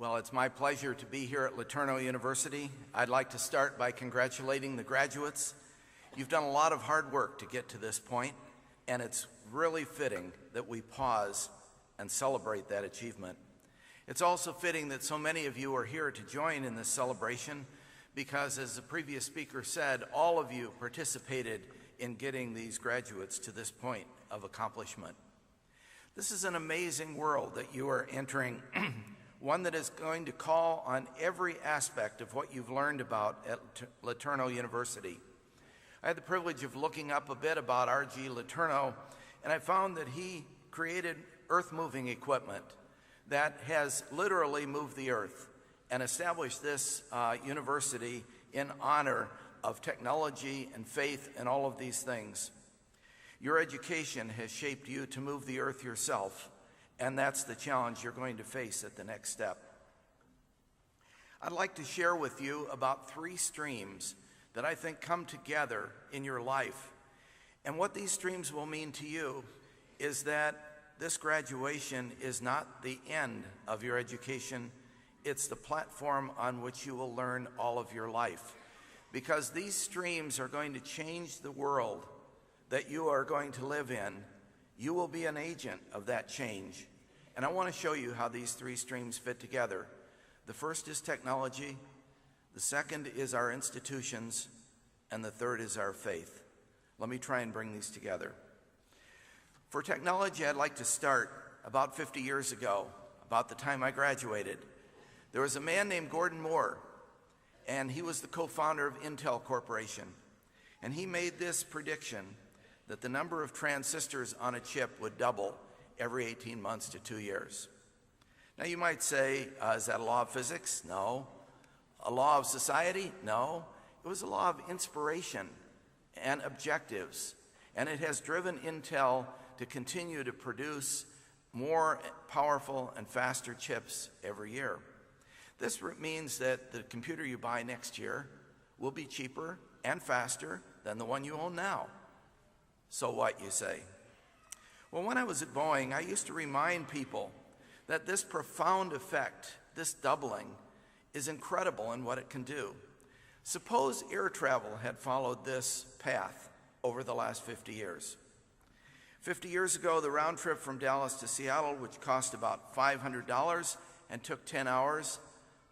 Well, it's my pleasure to be here at LeTourneau University. I'd like to start by congratulating the graduates. You've done a lot of hard work to get to this point, and it's really fitting that we pause and celebrate that achievement. It's also fitting that so many of you are here to join in this celebration because, as the previous speaker said, all of you participated in getting these graduates to this point of accomplishment. This is an amazing world that you are entering, one that is going to call on every aspect of what you've learned about at LeTourneau University. I had the privilege of looking up a bit about R.G. LeTourneau, and I found that he created earth-moving equipment that has literally moved the earth and established this university in honor of technology and faith and all of these things. Your education has shaped you to move the earth yourself, and that's the challenge you're going to face at the next step. I'd like to share with you about 3 streams that I think come together in your life. And what these streams will mean to you is that this graduation is not the end of your education, it's the platform on which you will learn all of your life. Because these streams are going to change the world that you are going to live in. You will be an agent of that change. And I want to show you how these 3 streams fit together. The first is technology, the second is our institutions, and the third is our faith. Let me try and bring these together. For technology, I'd like to start about 50 years ago, about the time I graduated. There was a man named Gordon Moore, and he was the co-founder of Intel Corporation. And he made this prediction that the number of transistors on a chip would double every 18 months to 2 years. Now you might say, is that a law of physics? No. A law of society? No. It was a law of inspiration and objectives, and it has driven Intel to continue to produce more powerful and faster chips every year. This means that the computer you buy next year will be cheaper and faster than the one you own now. So what, you say? Well, when I was at Boeing, I used to remind people that this profound effect, this doubling, is incredible in what it can do. Suppose air travel had followed this path over the last 50 years. 50 years ago, the round trip from Dallas to Seattle, which cost about $500 and took 10 hours,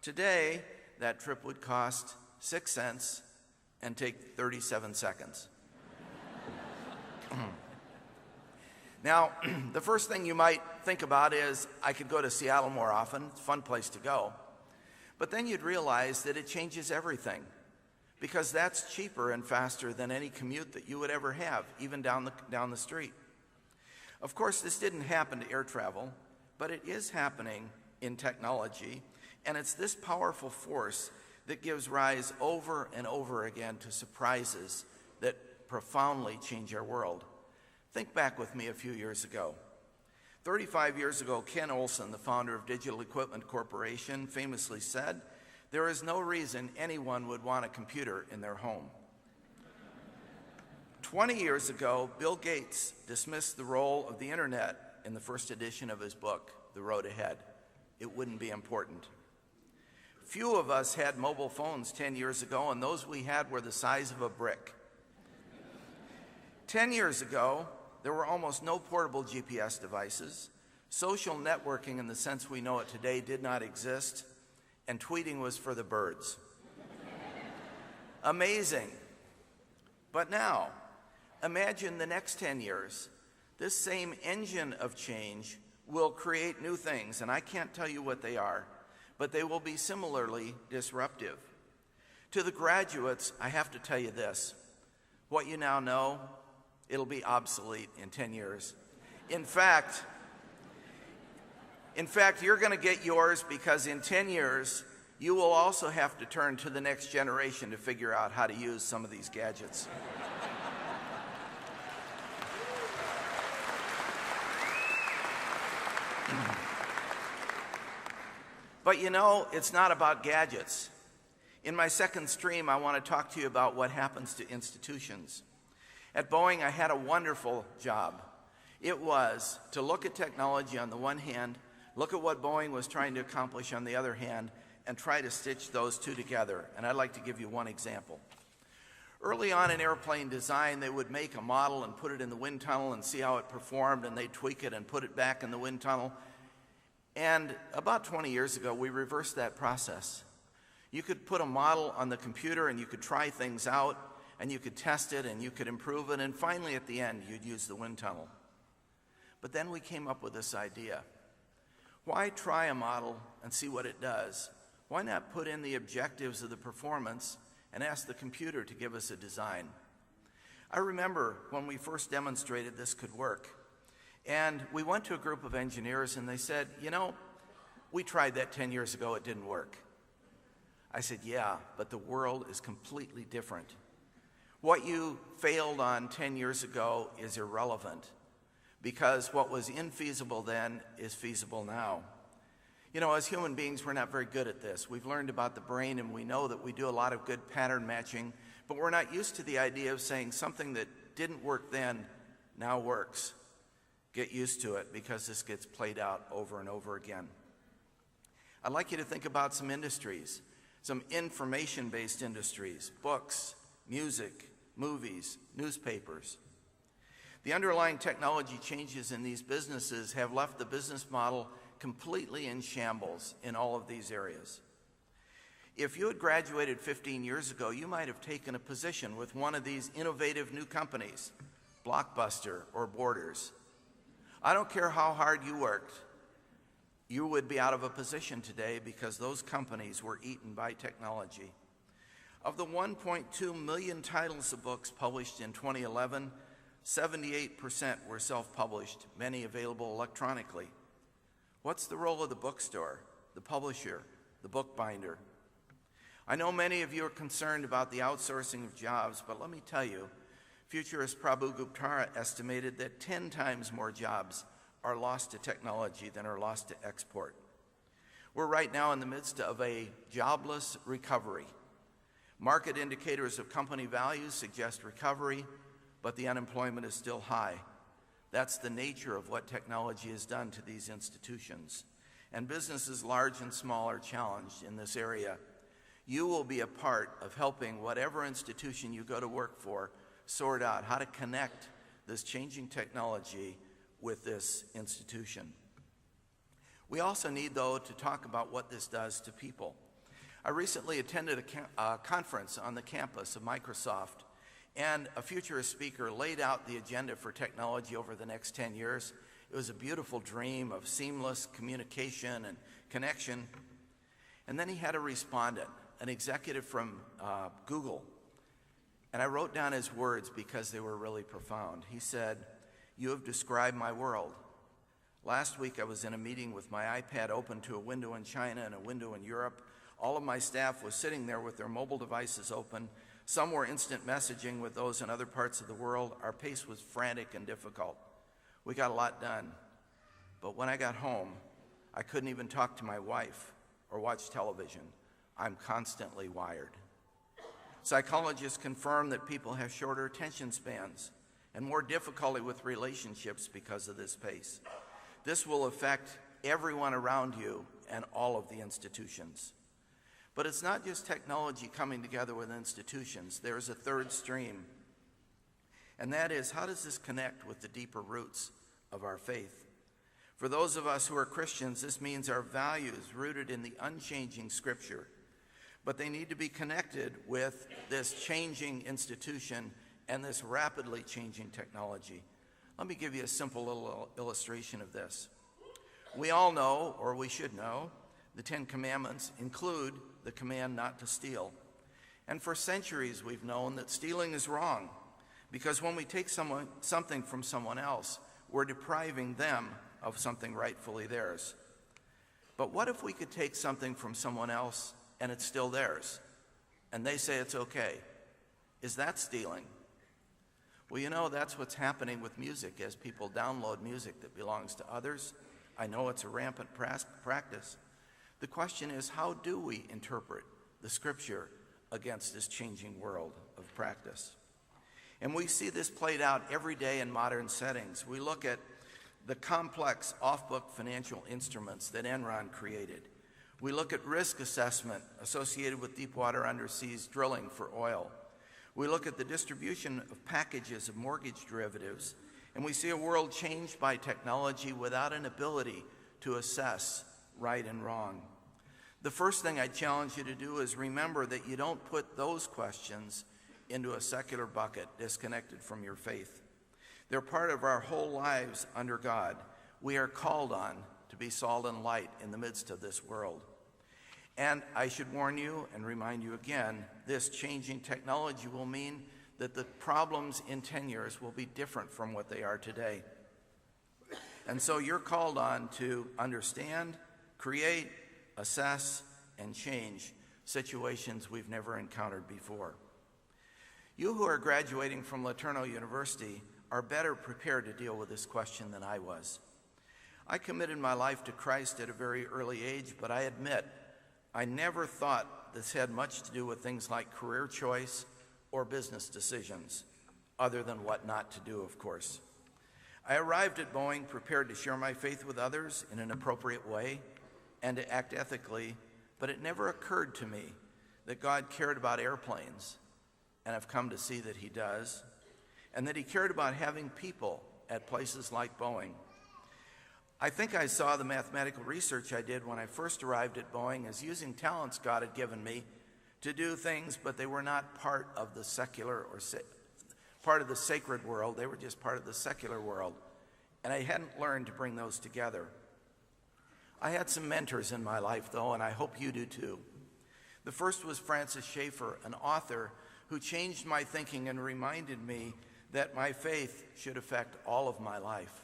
today that trip would cost 6 cents and take 37 seconds. Now, the first thing you might think about is, I could go to Seattle more often. It's a fun place to go. But then you'd realize that it changes everything, because that's cheaper and faster than any commute that you would ever have, even down the street. Of course, this didn't happen to air travel, but it is happening in technology, and it's this powerful force that gives rise over and over again to surprises that profoundly change our world. Think back with me a few years ago. 35 years ago, Ken Olsen, the founder of Digital Equipment Corporation, famously said, "There is no reason anyone would want a computer in their home." 20 years ago, Bill Gates dismissed the role of the internet in the first edition of his book, The Road Ahead. It wouldn't be important. Few of us had mobile phones 10 years ago, and those we had were the size of a brick. 10 years ago, there were almost no portable GPS devices. Social networking in the sense we know it today did not exist, and tweeting was for the birds. Amazing. But now, imagine the next 10 years. This same engine of change will create new things, and I can't tell you what they are, but they will be similarly disruptive. To the graduates, I have to tell you this. What you now know, it'll be obsolete in 10 years. In fact, you're going to get yours because in 10 years, you will also have to turn to the next generation to figure out how to use some of these gadgets. But you know, it's not about gadgets. In my second stream, I want to talk to you about what happens to institutions. At Boeing, I had a wonderful job. It was to look at technology on the one hand, Look at what Boeing was trying to accomplish on the other hand, and try to stitch those two together. And I'd like to give you one example. Early on in airplane design, they would make a model and put it in the wind tunnel and see how it performed, and they'd tweak it and put it back in the wind tunnel. And about 20 years ago, we reversed that process. You could put a model on the computer and you could try things out, and you could test it and you could improve it, and finally at the end, you'd use the wind tunnel. But then we came up with this idea. Why try a model and see what it does? Why not put in the objectives of the performance and ask the computer to give us a design? I remember when we first demonstrated this could work, and we went to a group of engineers and they said, you know, we tried that 10 years ago, it didn't work. I said, yeah, but the world is completely different. What you failed on 10 years ago is irrelevant, because what was infeasible then is feasible now. You know, as human beings, we're not very good at this. We've learned about the brain, and we know that we do a lot of good pattern matching, but we're not used to the idea of saying something that didn't work then now works. Get used to it, because this gets played out over and over again. I'd like you to think about some industries, some information-based industries, books, music, movies, newspapers. The underlying technology changes in these businesses have left the business model completely in shambles in all of these areas. If you had graduated 15 years ago, you might have taken a position with one of these innovative new companies, Blockbuster or Borders. I don't care how hard you worked, you would be out of a position today because those companies were eaten by technology. Of the 1.2 million titles of books published in 2011, 78% were self-published, many available electronically. What's the role of the bookstore, the publisher, the bookbinder? I know many of you are concerned about the outsourcing of jobs, but let me tell you, futurist Prabhu Gupta estimated that 10 times more jobs are lost to technology than are lost to export. We're right now in the midst of a jobless recovery. Market indicators of company values suggest recovery, but the unemployment is still high. That's the nature of what technology has done to these institutions. And businesses large and small are challenged in this area. You will be a part of helping whatever institution you go to work for sort out how to connect this changing technology with this institution. We also need, though, to talk about what this does to people. I recently attended a conference on the campus of Microsoft, and a futurist speaker laid out the agenda for technology over the next 10 years. It was a beautiful dream of seamless communication and connection. And then he had a respondent, an executive from Google. And I wrote down his words because they were really profound. He said, "You have described my world. Last week I was in a meeting with my iPad open to a window in China and a window in Europe. All of my staff was sitting there with their mobile devices open. Some were instant messaging with those in other parts of the world. Our pace was frantic and difficult. We got a lot done. But when I got home, I couldn't even talk to my wife or watch television. I'm constantly wired." Psychologists confirm that people have shorter attention spans and more difficulty with relationships because of this pace. This will affect everyone around you and all of the institutions. But it's not just technology coming together with institutions. There's a third stream, and that is, how does this connect with the deeper roots of our faith? For those of us who are Christians, this means our values rooted in the unchanging Scripture, but they need to be connected with this changing institution and this rapidly changing technology. Let me give you a simple little illustration of this. We all know, or we should know, the 10 Commandments include the command not to steal. And for centuries we've known that stealing is wrong, because when we take something from someone else, we're depriving them of something rightfully theirs. But what if we could take something from someone else and it's still theirs, and they say it's okay? Is that stealing? Well, you know, that's what's happening with music as people download music that belongs to others. I know it's a rampant practice. The question is, how do we interpret the Scripture against this changing world of practice? And we see this played out every day in modern settings. We look at the complex off-book financial instruments that Enron created. We look at risk assessment associated with deepwater underseas drilling for oil. We look at the distribution of packages of mortgage derivatives, and we see a world changed by technology without an ability to assess right and wrong. The first thing I challenge you to do is remember that you don't put those questions into a secular bucket disconnected from your faith. They're part of our whole lives under God. We are called on to be salt and light in the midst of this world. And I should warn you and remind you again, this changing technology will mean that the problems in 10 years will be different from what they are today. And so you're called on to understand, create, assess, and change situations we've never encountered before. You who are graduating from LeTourneau University are better prepared to deal with this question than I was. I committed my life to Christ at a very early age, but I admit I never thought this had much to do with things like career choice or business decisions, other than what not to do, of course. I arrived at Boeing prepared to share my faith with others in an appropriate way and to act ethically, but it never occurred to me that God cared about airplanes, and I've come to see that he does, and that he cared about having people at places like Boeing. I think I saw the mathematical research I did when I first arrived at Boeing as using talents God had given me to do things, but they were not part of the secular or part of the sacred world. They were just part of the secular world, and I hadn't learned to bring those together. I had some mentors in my life, though, and I hope you do too. The first was Francis Schaeffer, an author who changed my thinking and reminded me that my faith should affect all of my life.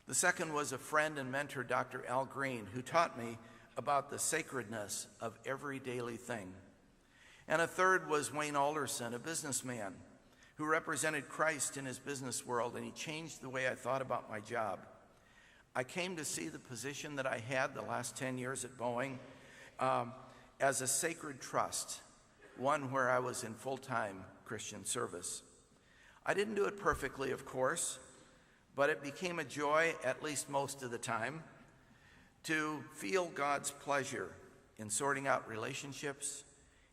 The second was a friend and mentor, Dr. Al Green, who taught me about the sacredness of every daily thing. And a third was Wayne Alderson, a businessman who represented Christ in his business world, and he changed the way I thought about my job. I came to see the position that I had the last 10 years at Boeing as a sacred trust, one where I was in full-time Christian service. I didn't do it perfectly, of course, but it became a joy, at least most of the time, to feel God's pleasure in sorting out relationships,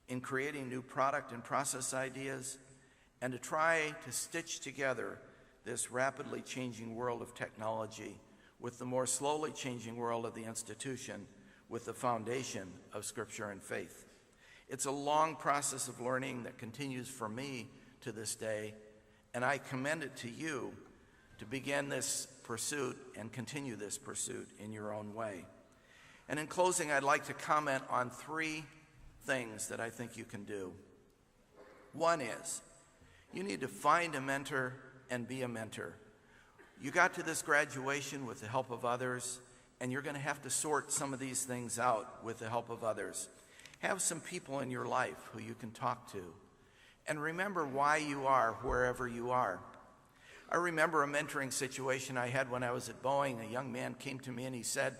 in creating new product and process ideas, and to try to stitch together this rapidly changing world of technology with the more slowly changing world of the institution with the foundation of Scripture and faith. It's a long process of learning that continues for me to this day, and I commend it to you to begin this pursuit and continue this pursuit in your own way. And in closing, I'd like to comment on 3 things that I think you can do. One is, you need to find a mentor and be a mentor. You got to this graduation with the help of others, and you're going to have to sort some of these things out with the help of others. Have some people in your life who you can talk to, and remember why you are wherever you are. I remember a mentoring situation I had when I was at Boeing. A young man came to me and he said,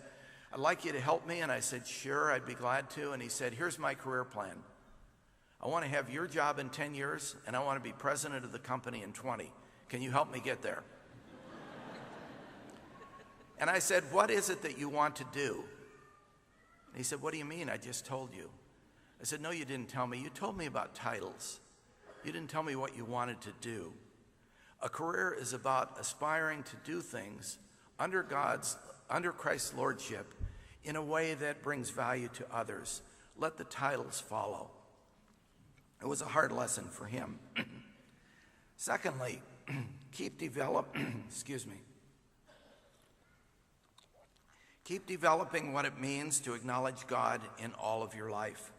"I'd like you to help me." And I said, "Sure, I'd be glad to." And he said, "Here's my career plan. I want to have your job in 10 years, and I want to be president of the company in 20. Can you help me get there?" And I said, "What is it that you want to do?" And he said, "What do you mean? I just told you." I said, "No, you didn't tell me. You told me about titles. You didn't tell me what you wanted to do. A career is about aspiring to do things under Christ's lordship in a way that brings value to others. Let the titles follow." It was a hard lesson for him. Secondly, keep developing what it means to acknowledge God in all of your life.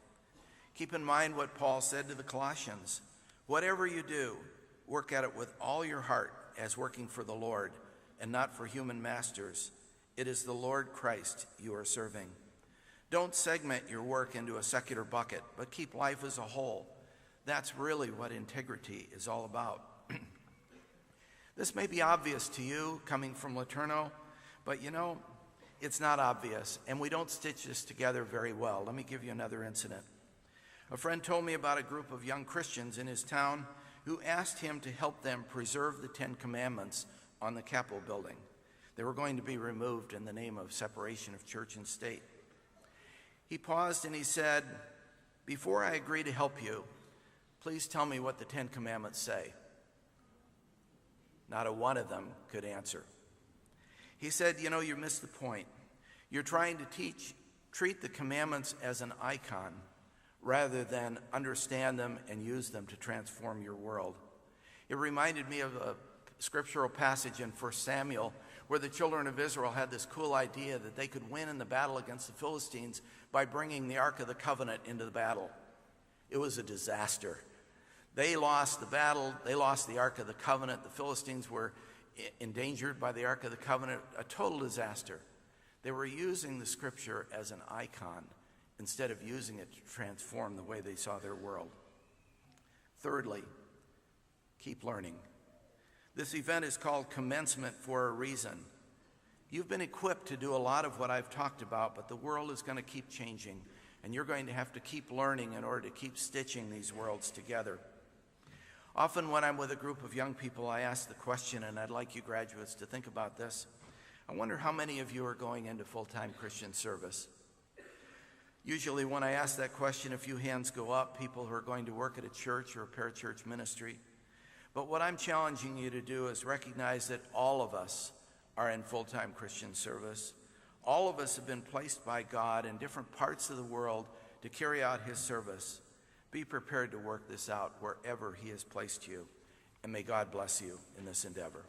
Keep in mind what Paul said to the Colossians: "Whatever you do, work at it with all your heart as working for the Lord and not for human masters. It is the Lord Christ you are serving." Don't segment your work into a secular bucket, but keep life as a whole. That's really what integrity is all about. This may be obvious to you coming from LeTourneau, but it's not obvious, and we don't stitch this together very well. Let me give you another incident. A friend told me about a group of young Christians in his town who asked him to help them preserve the 10 Commandments on the Capitol building. They were going to be removed in the name of separation of church and state. He paused and he said, "Before I agree to help you, please tell me what the 10 Commandments say." Not a one of them could answer. He said, "You know, you missed the point. You're trying to treat the commandments as an icon rather than understand them and use them to transform your world." It reminded me of a scriptural passage in 1 Samuel where the children of Israel had this cool idea that they could win in the battle against the Philistines by bringing the Ark of the Covenant into the battle. It was a disaster. They lost the battle. They lost the Ark of the Covenant. The Philistines were endangered by the Ark of the Covenant. A total disaster. They were using the scripture as an icon instead of using it to transform the way they saw their world. Thirdly, keep learning. This event is called Commencement for a reason. You've been equipped to do a lot of what I've talked about, but the world is going to keep changing, and you're going to have to keep learning in order to keep stitching these worlds together. Often when I'm with a group of young people, I ask the question, and I'd like you graduates to think about this. I wonder how many of you are going into full-time Christian service. Usually when I ask that question, a few hands go up, people who are going to work at a church or a parachurch ministry. But what I'm challenging you to do is recognize that all of us are in full-time Christian service. All of us have been placed by God in different parts of the world to carry out his service. Be prepared to work this out wherever he has placed you, and may God bless you in this endeavor.